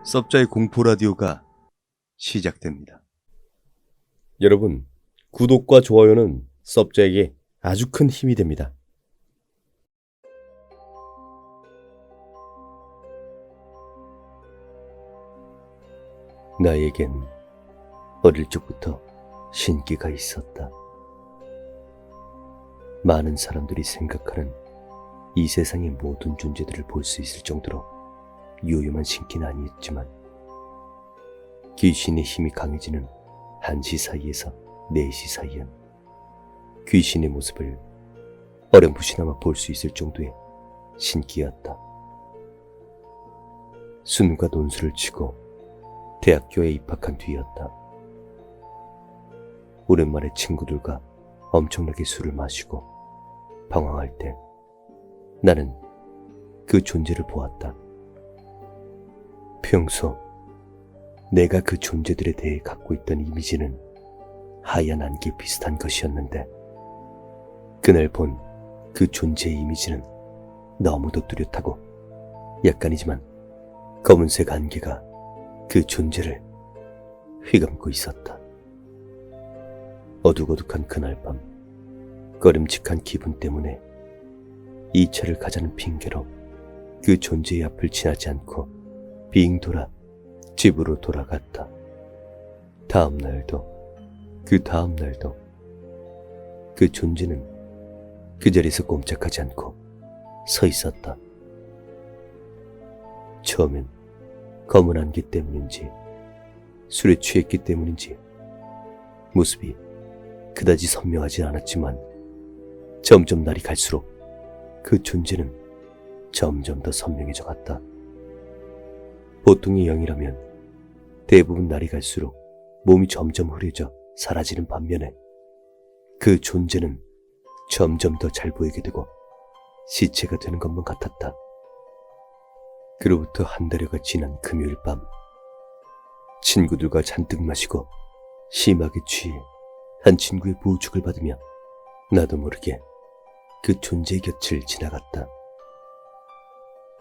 섭자의 공포 라디오가 시작됩니다. 여러분, 구독과 좋아요는 섭자에게 아주 큰 힘이 됩니다. 나에겐 어릴 적부터 신기가 있었다. 많은 사람들이 생각하는 이 세상의 모든 존재들을 볼 수 있을 정도로 요염한 신기는 아니었지만 귀신의 힘이 강해지는 1시 사이에서 4시 사이엔 귀신의 모습을 어렴풋이나마 볼 수 있을 정도의 신기였다. 순과 논술을 치고 대학교에 입학한 뒤였다. 오랜만에 친구들과 엄청나게 술을 마시고 방황할 때 나는 그 존재를 보았다. 평소 내가 그 존재들에 대해 갖고 있던 이미지는 하얀 안개 비슷한 것이었는데 그날 본 그 존재의 이미지는 너무도 뚜렷하고 약간이지만 검은색 안개가 그 존재를 휘감고 있었다. 어둑어둑한 그날 밤 꺼림칙한 기분 때문에 이 차를 가자는 핑계로 그 존재의 앞을 지나지 않고 빙 돌아 집으로 돌아갔다. 다음 날도 그 다음 날도 그 존재는 그 자리에서 꼼짝하지 않고 서 있었다. 처음엔 검은 안개 때문인지 술에 취했기 때문인지 모습이 그다지 선명하지 않았지만 점점 날이 갈수록 그 존재는 점점 더 선명해져 갔다. 보통의 영이라면 대부분 날이 갈수록 몸이 점점 흐려져 사라지는 반면에 그 존재는 점점 더 잘 보이게 되고 시체가 되는 것만 같았다. 그로부터 한 달여가 지난 금요일 밤 친구들과 잔뜩 마시고 심하게 취해 한 친구의 부축을 받으며 나도 모르게 그 존재의 곁을 지나갔다.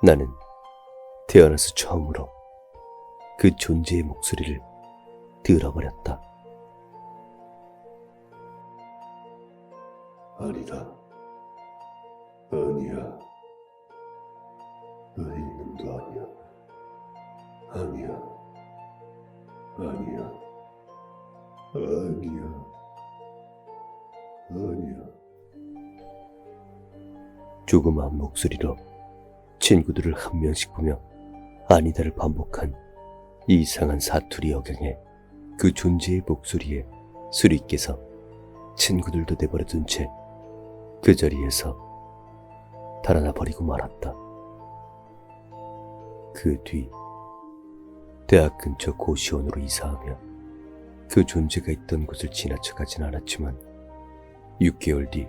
나는 태어나서 처음으로 그 존재의 목소리를 들어버렸다. 아니다. 아니야. 너 있는 도 아니야. 아니야. 아니야. 아니야. 아니야. 조그마한 목소리로 친구들을 한 명씩 보며 아니다를 반복한 이상한 사투리 억양에 그 존재의 목소리에 술이 깨서 친구들도 내버려둔 채 그 자리에서 달아나 버리고 말았다. 그 뒤 대학 근처 고시원으로 이사하며 그 존재가 있던 곳을 지나쳐가진 않았지만 6개월 뒤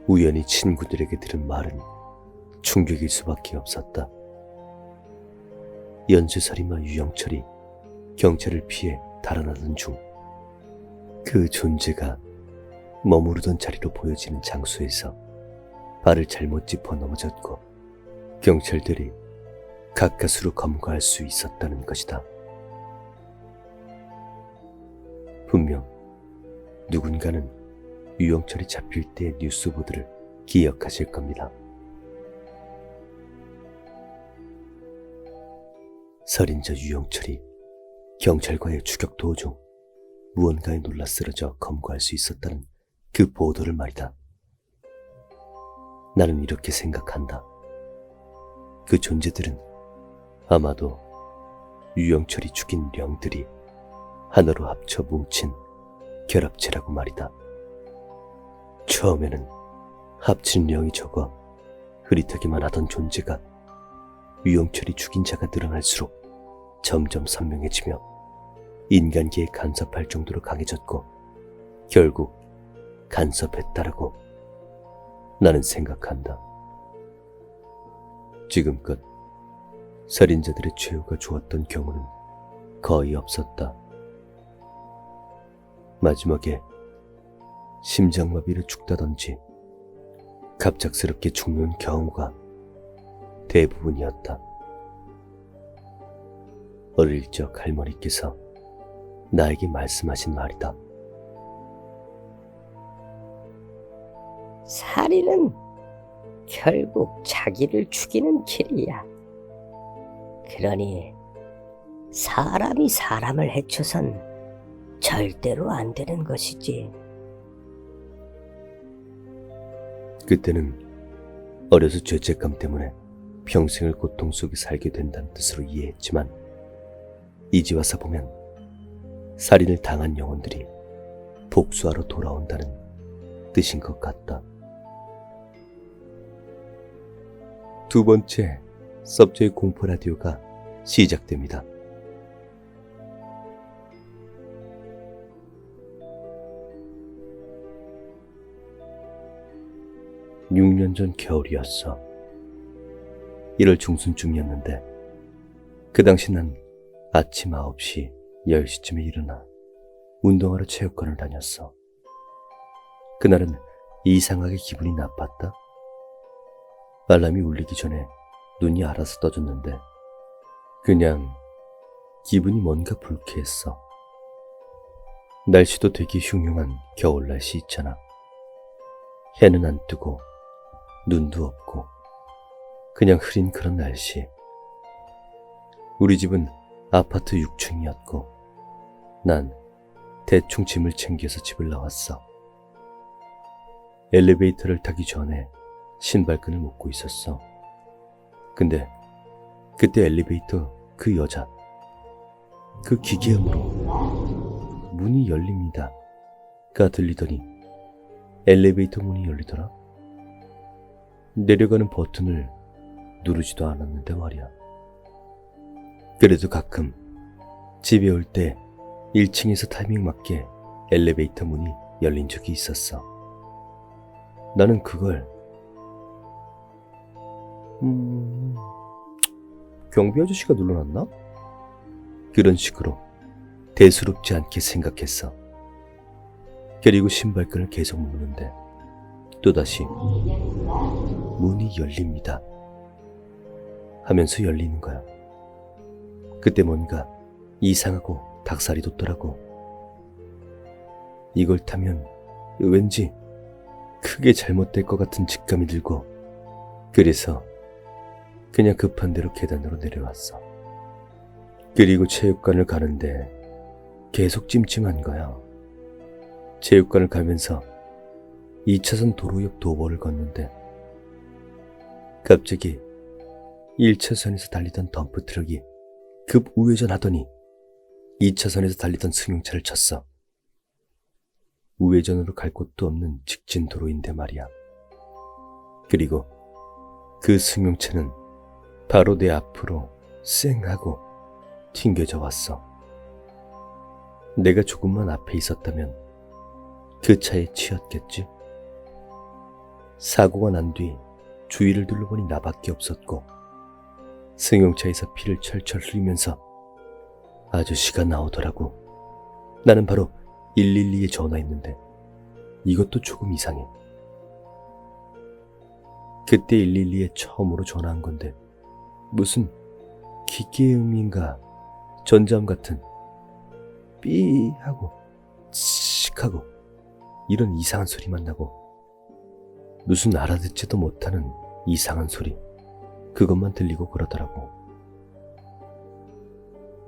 우연히 친구들에게 들은 말은 충격일 수밖에 없었다. 연쇄살인마 유영철이 경찰을 피해 달아나던 중 그 존재가 머무르던 자리로 보여지는 장소에서 발을 잘못 짚어 넘어졌고 경찰들이 가까스로 검거할 수 있었다는 것이다. 분명 누군가는 유영철이 잡힐 때의 뉴스 보도를 기억하실 겁니다. 살인자 유영철이 경찰과의 추격 도중 무언가에 놀라 쓰러져 검거할 수 있었다는 그 보도를 말이다. 나는 이렇게 생각한다. 그 존재들은 아마도 유영철이 죽인 령들이 하나로 합쳐 뭉친 결합체라고 말이다. 처음에는 합친 령이 적어 흐릿하기만 하던 존재가 유영철이 죽인 자가 늘어날수록 점점 선명해지며 인간계에 간섭할 정도로 강해졌고 결국 간섭했다라고 나는 생각한다. 지금껏 살인자들의 최후가 좋았던 경우는 거의 없었다. 마지막에 심장마비를 죽다던지 갑작스럽게 죽는 경우가 대부분이었다. 어릴 적 할머니께서 나에게 말씀하신 말이다. 살인은 결국 자기를 죽이는 길이야. 그러니 사람이 사람을 해쳐선 절대로 안 되는 것이지. 그때는 어려서 죄책감 때문에 평생을 고통 속에 살게 된다는 뜻으로 이해했지만 이제 와서 보면 살인을 당한 영혼들이 복수하러 돌아온다는 뜻인 것 같다. 두 번째 서브제이 공포 라디오가 시작됩니다. (6년) 전 겨울이었어. 1월 중순쯤이었는데 그 당시 난 아침 9시, 10시쯤에 일어나 운동하러 체육관을 다녔어. 그날은 이상하게 기분이 나빴다. 알람이 울리기 전에 눈이 알아서 떠졌는데 그냥 기분이 뭔가 불쾌했어. 날씨도 되게 흉흉한 겨울 날씨 있잖아. 해는 안 뜨고 눈도 없고 그냥 흐린 그런 날씨. 우리 집은 아파트 6층이었고 난 대충 짐을 챙겨서 집을 나왔어. 엘리베이터를 타기 전에 신발끈을 묶고 있었어. 근데 그때 엘리베이터 그 여자, 그 기계음으로 문이 열립니다가 들리더니 엘리베이터 문이 열리더라. 내려가는 버튼을 누르지도 않았는데 말이야. 그래도 가끔 집에 올 때 1층에서 타이밍 맞게 엘리베이터 문이 열린 적이 있었어. 나는 그걸 경비 아저씨가 눌러놨나? 그런 식으로 대수롭지 않게 생각했어. 그리고 신발끈을 계속 묶는데 또다시 문이 열립니다 하면서 열리는 거야. 그때 뭔가 이상하고 닭살이 돋더라고. 이걸 타면 왠지 크게 잘못될 것 같은 직감이 들고 그래서 그냥 급한 대로 계단으로 내려왔어. 그리고 체육관을 가는데 계속 찜찜한 거야. 체육관을 가면서 2차선 도로 옆 도보를 걷는데 갑자기 1차선에서 달리던 덤프트럭이 급 우회전하더니 2차선에서 달리던 승용차를 쳤어. 우회전으로 갈 곳도 없는 직진 도로인데 말이야. 그리고 그 승용차는 바로 내 앞으로 쌩 하고 튕겨져 왔어. 내가 조금만 앞에 있었다면 그 차에 치였겠지. 사고가 난 뒤 주위를 둘러보니 나밖에 없었고 승용차에서 피를 철철 흘리면서 아저씨가 나오더라고. 나는 바로 112에 전화했는데 이것도 조금 이상해. 그때 112에 처음으로 전화한 건데 무슨 기계음인가 전자음 같은 삐 하고 칙 하고 이런 이상한 소리만 나고 무슨 알아듣지도 못하는 이상한 소리 그것만 들리고 그러더라고.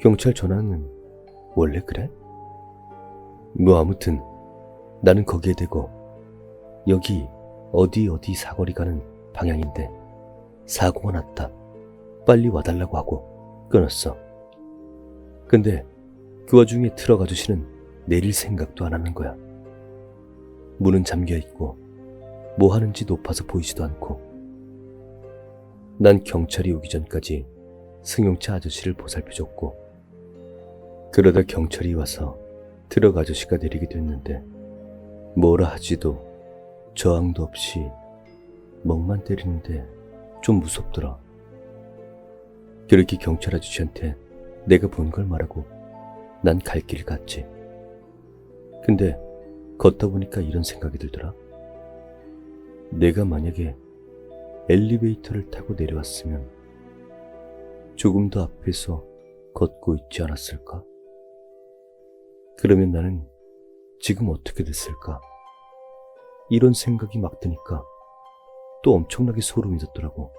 경찰 전화는 원래 그래? 뭐 아무튼 나는 거기에 대고 여기 어디 사거리 가는 방향인데 사고가 났다. 빨리 와달라고 하고 끊었어. 근데 그 와중에 트럭 아저씨는 내릴 생각도 안 하는 거야. 문은 잠겨있고 뭐 하는지 높아서 보이지도 않고. 난 경찰이 오기 전까지 승용차 아저씨를 보살펴줬고 그러다 경찰이 와서 트럭 아저씨가 내리게 됐는데 뭐라 하지도 저항도 없이 멍만 때리는데 좀 무섭더라. 그렇게 경찰 아저씨한테 내가 본 걸 말하고 난 갈 길 갔지. 근데 걷다 보니까 이런 생각이 들더라. 내가 만약에 엘리베이터를 타고 내려왔으면 조금 더 앞에서 걷고 있지 않았을까? 그러면 나는 지금 어떻게 됐을까? 이런 생각이 막 드니까 또 엄청나게 소름이 돋더라고.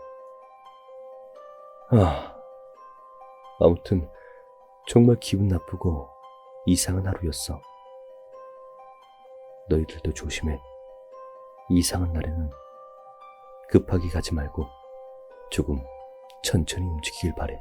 아무튼 정말 기분 나쁘고 이상한 하루였어. 너희들도 조심해. 이상한 날에는 급하게 가지 말고 조금 천천히 움직이길 바래.